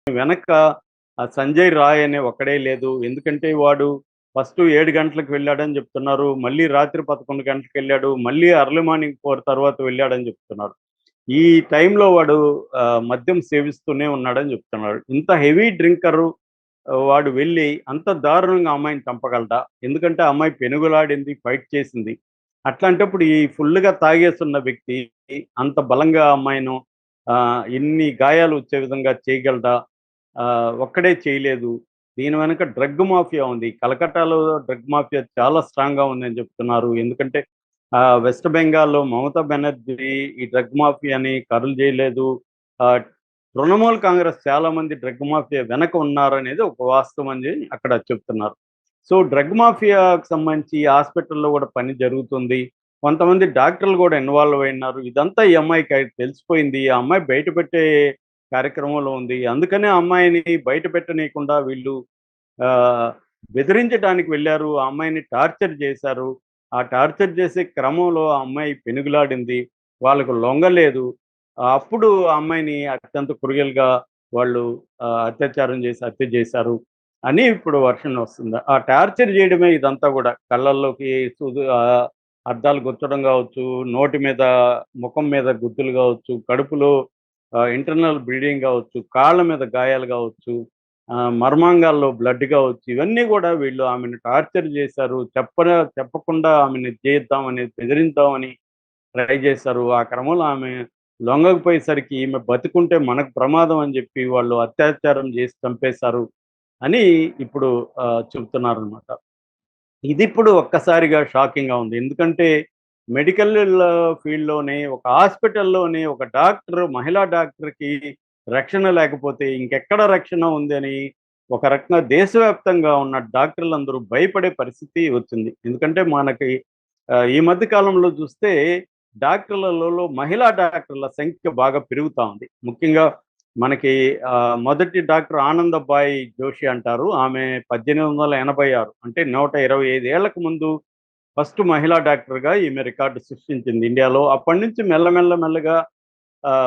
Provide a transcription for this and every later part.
వెనక సంజయ్ రాయ్ అనే ఒక్కడే లేదు. ఎందుకంటే వాడు ఫస్ట్ 7 గంటలకు వెళ్ళాడని చెప్తున్నారు. మళ్ళీ రాత్రి 11 గంటలకెళ్ళాడు. మళ్ళీ ఎర్లీ మార్నింగ్ 4 తర్వాత వెళ్ళాడని చెప్తున్నారు. ఈ టైంలో వాడు మద్యం సేవిస్తూనే ఉన్నాడని చెప్తున్నాడు. ఇంత హెవీ డ్రింకరు వాడు వెళ్ళి అంత దారుణంగా అమ్మాయిని చంపగలడా? ఎందుకంటే ఆ అమ్మాయి పెనుగులాడింది, ఫైట్ చేసింది. అట్లాంటప్పుడు ఈ ఫుల్లుగా తాగేసున్న వ్యక్తి అంత బలంగా అమ్మాయిను ఇన్ని గాయాలు వచ్చే విధంగా చేయగలడా? ఒక్కడే చేయలేదు. దీని వెనక డ్రగ్ మాఫియా ఉంది. కలకట్టాలో డ్రగ్ మాఫియా చాలా స్ట్రాంగ్‌గా ఉందని చెప్తున్నారు. ఎందుకంటే వెస్ట్ బెంగాల్‌లో మమతా బెనర్జీ ఈ డ్రగ్ మాఫియాని కర్ల్ చేయలేదు. ఆహ్, తృణమూల్ కాంగ్రెస్ చాలామంది డ్రగ్ మాఫియా వెనక ఉన్నారనేది ఒక వాస్తవం అని అక్కడ చెప్తున్నారు. సో, డ్రగ్ మాఫియాకి సంబంధించి హాస్పిటల్‌లో కూడా పని జరుగుతుంది. కొంతమంది డాక్టర్లు కూడా ఇన్వాల్వ్ అయినారు. ఇదంతా ఈ అమ్మాయికి తెలిసిపోయింది. ఆ అమ్మాయి బయట పెట్టే కార్యక్రమంలో ఉంది. అందుకనే ఆ అమ్మాయిని బయట పెట్టనీయకుండా వీళ్ళు ఆహ్, బెదిరించడానికి వెళ్లారు. ఆ అమ్మాయిని టార్చర్ చేశారు. ఆ టార్చర్ చేసే క్రమంలో ఆ అమ్మాయి పెనుగులాడింది. వాళ్ళకు లొంగలేదు. అప్పుడు ఆ అమ్మాయిని అత్యంత క్రూయల్‌గా వాళ్ళు అత్యాచారం చేసి హత్య చేశారు అని ఇప్పుడు వర్షన్ వస్తుంది. ఆ టార్చర్ చేయడమే ఇదంతా గూడా. కళ్ళల్లోకి అద్దాలు గుచ్చడం గావచ్చు, నోటి మీద, ముఖం మీద గుద్దులు గావచ్చు, కడుపులో ఇంటర్నల్ బ్లీడింగ్ గావచ్చు, కాళ్ళ మీద గాయాలు గావచ్చు, మర్మాంగాల్లో బ్లడ్ గావచ్చు, ఇవన్నీ గూడా వీళ్ళు ఆమెను టార్చర్ చేశారు. చెప్పకుండా ఆమెను చేద్దామని, బెదిరిద్దామని ట్రై చేశారు. ఆ క్రమంలో ఆమె లొంగకపోయేసరికి ఈమె బతికుంటే మనకు ప్రమాదం అని జెప్పి వాళ్ళు అత్యాచారం చేసి చంపేశారు అని ఇప్పుడు చెబుతున్నారనమాట. ఇదిప్పుడు ఒక్కసారిగా షాకింగ్‌గా ఉంది. ఎందుకంటే మెడికల్ ఫీల్డ్‌లోనే ఒక హాస్పిటల్‌లోనే ఒక డాక్టర్ మహిళా డాక్టర్‌కి రక్షణ లేకపోతే ఇంకెక్కడ రక్షణ ఉందని ఒక రకంగా దేశవ్యాప్తంగా ఉన్న డాక్టర్లందరూ భయపడే పరిస్థితి వచ్చింది. ఎందుకంటే మనకి ఈ మధ్య కాలంలో చూస్తే డాక్టర్లలో మహిళా డాక్టర్ల సంఖ్య బాగా పెరుగుతా ఉంది. ముఖ్యంగా మనకి మొదటి డాక్టర్ ఆనందబాయి జోషి అంటారు. ఆమె 1886 అంటే 125 ఏళ్లకు ముందు ఫస్ట్ మహిళా డాక్టర్‌గా ఈమె రికార్డ్ సృష్టించింది ఇండియాలో. అప్పటినుంచి మెల్లగా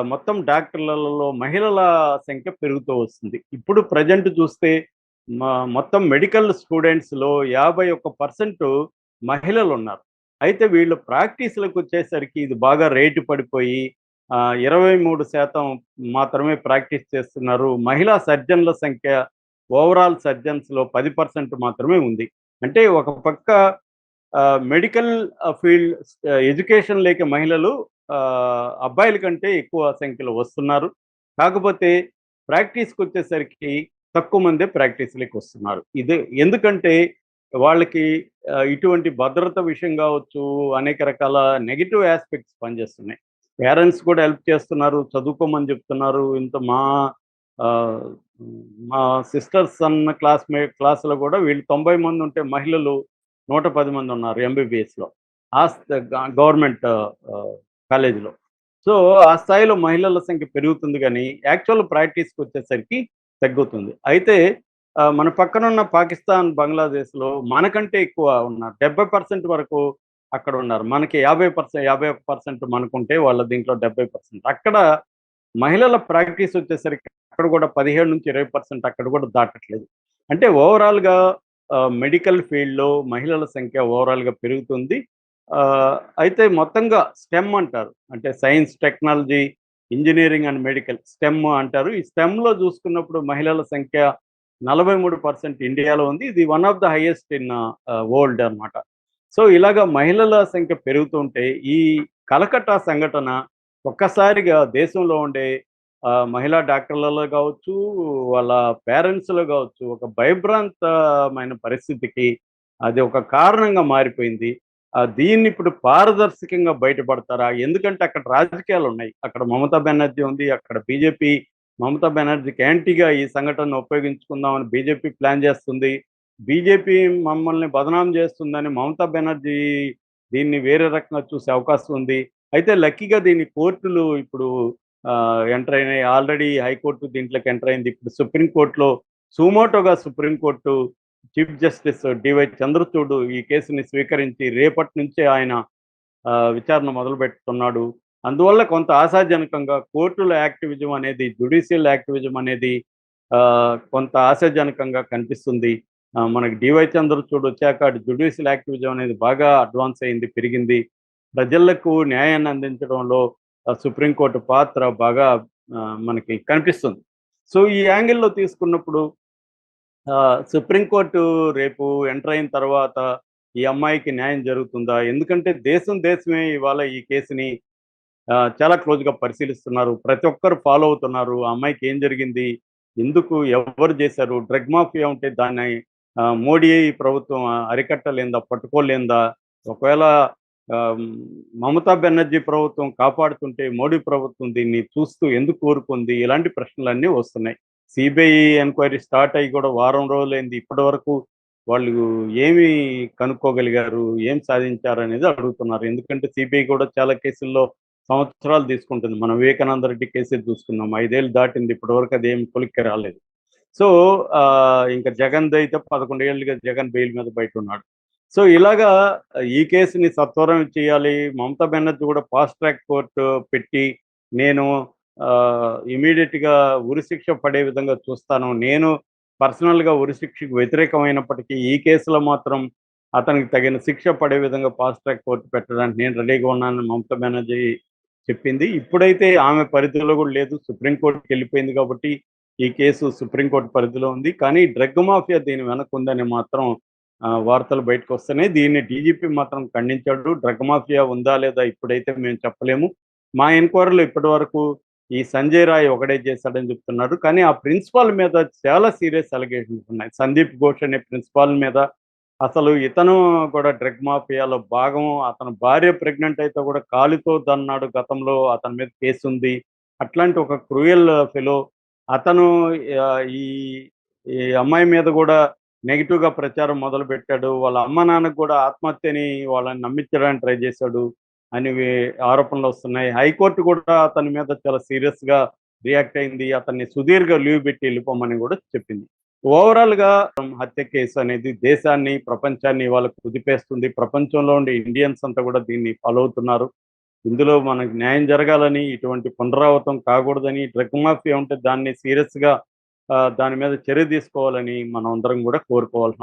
మొత్తం డాక్టర్లలో మహిళల సంఖ్య పెరుగుతూ వస్తుంది. ఇప్పుడు ప్రెజెంట్ చూస్తే మొత్తం మెడికల్ స్టూడెంట్స్‌లో 51% మహిళలున్నారు. అయితే వీళ్ళు ప్రాక్టీస్‌లకొచ్చేసరికి ఇది బాగా రేటు పడిపోయి 23% మాత్రమే ప్రాక్టీస్ చేస్తున్నారు. మహిళా సర్జన్‌ల సంఖ్య ఓవరాల్ సర్జన్స్‌లో 10% మాత్రమే ఉంది. అంటే ఒక పక్క మెడికల్ ఫీల్డ్ ఎడ్యుకేషన్ లేక మహిళలు అబ్బాయిల కంటే ఎక్కువ సంఖ్యలో వస్తున్నారు. కాకపోతే ప్రాక్టీస్‌కొచ్చేసరికి తక్కువ మందే ప్రాక్టీస్‌లకి వస్తున్నారు. ఇది ఎందుకంటే వాళ్ళకి ఇటువంటి భద్రత విషయం గావచ్చు, అనేక రకాల నెగెటివ్ యాస్పెక్ట్స్ పనిచేస్తున్నాయి. పేరెంట్స్ కూడా హెల్ప్ చేస్తున్నారు, చదువుకోమని చెప్తున్నారు. ఆహ్, మా సిస్టర్ సన్ క్లాస్‌లో గూడా వీళ్ళు 90 మందుంటే మహిళలు 110 మందున్నారు ఎంబీబీఎస్‌లో. గవర్నమెంట్ కాలేజీలో. సో, ఆ స్థాయిలో మహిళల సంఖ్య పెరుగుతుంది గానీ, యాక్చువల్ ప్రాక్టీస్‌కొచ్చేసరికి తగ్గుతుంది. అయితే మన పక్కనున్న పాకిస్తాన్, బంగ్లాదేశ్‌లో మనకంటే ఎక్కువ ఉన్నారు. 70% వరకు అక్కడున్నారు. మనకి 51% మనకుంటే వాళ్ళ దీంట్లో 70%. అక్కడ మహిళల ప్రాక్టీసొచ్చేసరికి అక్కడ గూడా 17-20% అక్కడ గూడా దాటట్లేదు. అంటే ఓవరాల్‌గా మెడికల్ ఫీల్డ్‌లో మహిళల సంఖ్య ఓవరాల్‌గా పెరుగుతుంది. అయితే మొత్తంగా స్టెమ్ అంటారు. అంటే science, technology, engineering and medical stem అంటారు. ఈ స్టెమ్‌లో చూసుకున్నప్పుడు మహిళల సంఖ్య 43% ఇండియాలో ఉంది. ఇది one of the highest in world అన్నమాట. సో, ఇలాగ మహిళల సంఖ్య పెరుగుతుంటే ఈ కలకట్టా సంఘటన ఒక్కసారిగా దేశంలో ఉండే మహిళా డాక్టర్లలో గావచ్చు, వాళ్ళ పేరెంట్స్‌లో గావచ్చు, ఒక భయభ్రాంతమైన పరిస్థితికి అది ఒక కారణంగా మారిపోయింది. దీన్నిప్పుడు పారదర్శకంగా బయటపడతారా? ఎందుకంటే అక్కడ రాజకీయాలున్నాయి. అక్కడ మమతా బెనర్జీ ఉంది. అక్కడ బీజేపీ మమతా బెనర్జీకి యాంటీగా ఈ సంఘటనను ఉపయోగించుకుందామని బీజేపీ ప్లాన్ చేస్తుంది. బీజేపీ మమ్మల్ని బదనాం చేస్తుందని మమతా బెనర్జీ దీన్ని వేరే రకంగా చూసే అవకాశం ఉంది. అయితే లక్కీగా దీన్ని కోర్టులు ఇప్పుడు ఎంటర్ అయినాయి. ఆల్రెడీ హైకోర్టు దీంట్లోకి ఎంటర్ అయింది. ఇప్పుడు సుప్రీం కోర్టులో సుమోటోగా supreme court chief justice DY Chandrachud ఈ కేసుని స్వీకరించి రేపటి నుంచే ఆయన విచారణ మొదలుపెడుతున్నాడు. అందువల్ల కొంత ఆశాజనకంగా కోర్టుల యాక్టివిజం అనేది, జ్యుడిషియల్ యాక్టివిజం అనేది కొంత ఆశాజనకంగా కనిపిస్తుంది. మనకి 'డీవై చంద్రచూడ్' వచ్చాక అటు జ్యుడిషియల్ యాక్టివిజం అనేది బాగా అడ్వాన్స్ అయింది, పెరిగింది. ప్రజలకు న్యాయాన్ని అందించడంలో సుప్రీంకోర్టు పాత్ర బాగా మనకి కనిపిస్తుంది. సో, ఈ యాంగిల్‌లో తీసుకున్నప్పుడు సుప్రీంకోర్టు రేపు ఎంటర్ అయిన తర్వాత ఈ అమ్మాయికి న్యాయం జరుగుతుందా? ఎందుకంటే దేశమే ఇవాళ ఈ కేసుని చాలా క్లోజ్‌గా పరిశీలిస్తున్నారు. ప్రతి ఒక్కరు ఫాలో అవుతున్నారు. ఆ అమ్మాయికి ఏం జరిగింది? ఎందుకు? ఎవరు చేశారు? డ్రగ్ మాఫియా ఉంటే దాన్ని మోడీ ప్రభుత్వం అరికట్టలేందా? పట్టుకోలేందా? ఒకవేళ ఆహ్, హ్మ్, మమతా బెనర్జీ ప్రభుత్వం కాపాడుతుంటే మోడీ ప్రభుత్వం దీన్ని చూస్తూ ఎందుకు ఊరుకుంది? ఇలాంటి ప్రశ్నలన్నీ వస్తున్నాయి. సీబీఐ ఎంక్వైరీ స్టార్ట్ అయ్యి కూడా వారం రోజులైంది. ఇప్పటివరకు వాళ్ళు ఏమి కనుక్కోగలిగారు? ఏం సాధించారనేది అడుగుతున్నారు. ఎందుకంటే సీబీఐ కూడా చాలా కేసుల్లో సంవత్సరాలు తీసుకుంటుంది. మనం వివేకానంద రెడ్డి కేసే చూసుకున్నాం. 5 ఏళ్ళు దాటింది. ఇప్పటివరకు అదేమి కొలిక్కి రాలేదు. సో, ఇంక జగన్‌దయితే 11 ఏళ్లుగా జగన్ బెయిల్ మీద బయటున్నాడు. సో, ఇలాగా ఈ కేసుని సత్వరం చేయాలి. మమతా బెనర్జీ కూడా ఫాస్ట్ ట్రాక్ కోర్ట్ పెట్టి నేను ఇమ్మీడియేట్‌గా ఉరిశిక్ష పడే విధంగా చూస్తాను. నేను పర్సనల్‌గా ఉరిశిక్షకు వ్యతిరేకమైనప్పటికీ ఈ కేసులో మాత్రం అతనికి తగిన శిక్ష పడే విధంగా ఫాస్ట్ ట్రాక్ కోర్ట్ పెట్టడానికి నేను రెడీగా ఉన్నానని మమతా బెనర్జీ చెప్పింది. ఇప్పుడైతే ఆమె పరిధిలో కూడా లేదు. సుప్రీం కోర్ట్‌కెళ్ళిపోయింది కాబట్టి ఈ కేసు సుప్రీంకోర్టు పరిధిలో ఉంది. కానీ డ్రగ్ మాఫియా దీని వెనక ఉందని మాత్రం వార్తలు బయటకొస్తున్నాయి. దీన్ని డీజీపీ మాత్రం ఖండించాడు. డ్రగ్ మాఫియా ఉందా లేదా ఇప్పుడైతే మేము చెప్పలేము. మా ఎంక్వైరీలో ఇప్పటివరకు ఈ సంజయ్ రాయ్ ఒకడే చేశాడని చెప్తున్నారు. కానీ ఆ ప్రిన్సిపాల్ మీద చాలా సీరియస్ అలిగేషన్స్ ఉన్నాయి. సందీప్ ఘోష్ అనే ప్రిన్సిపాల్ మీద అసలు ఇతను కూడా డ్రగ్ మాఫియాలో భాగం. అతని భార్య ప్రెగ్నెంట్ అయితే కూడా కాలితో తన్నాడు గతంలో. అతని మీద కేసుంది. అట్లాంటి ఒక క్రూయల్ ఫెలో అతను ఈ ఈ అమ్మాయి మీద గూడా నెగెటివ్‌గా ప్రచారం మొదలుపెట్టాడు. వాళ్ళ అమ్మ, నాన్నకి గూడా ఆత్మహత్యని వాళ్ళని నమ్మించడానికి ట్రై చేశాడు అనేవి ఆరోపణలొస్తున్నాయి. హైకోర్టు కూడా అతని మీద చాలా సీరియస్‌గా రియాక్ట్ అయింది. అతన్ని సుదీర్ఘ లీవ్ పెట్టి ఎళ్ళిపోమని గూడా చెప్పింది. ఓవరాల్‌గా హత్య కేసు అనేది దేశాన్ని, ప్రపంచాన్ని ఇవాళ కుదిపేస్తుంది. ప్రపంచంలో ఉండే ఇండియన్స్ అంతా గూడా దీన్ని ఫాలో అవుతున్నారు. ఇందులో మనకు న్యాయం జరగాలని, ఇటువంటి పునరావృతం కాకూడదని, డ్రగ్ మాఫియా ఉంటే దాన్ని సీరియస్‌గా దాని మీద చర్య తీసుకోవాలని మనమందరం గూడా కోరుకోవాల్సిన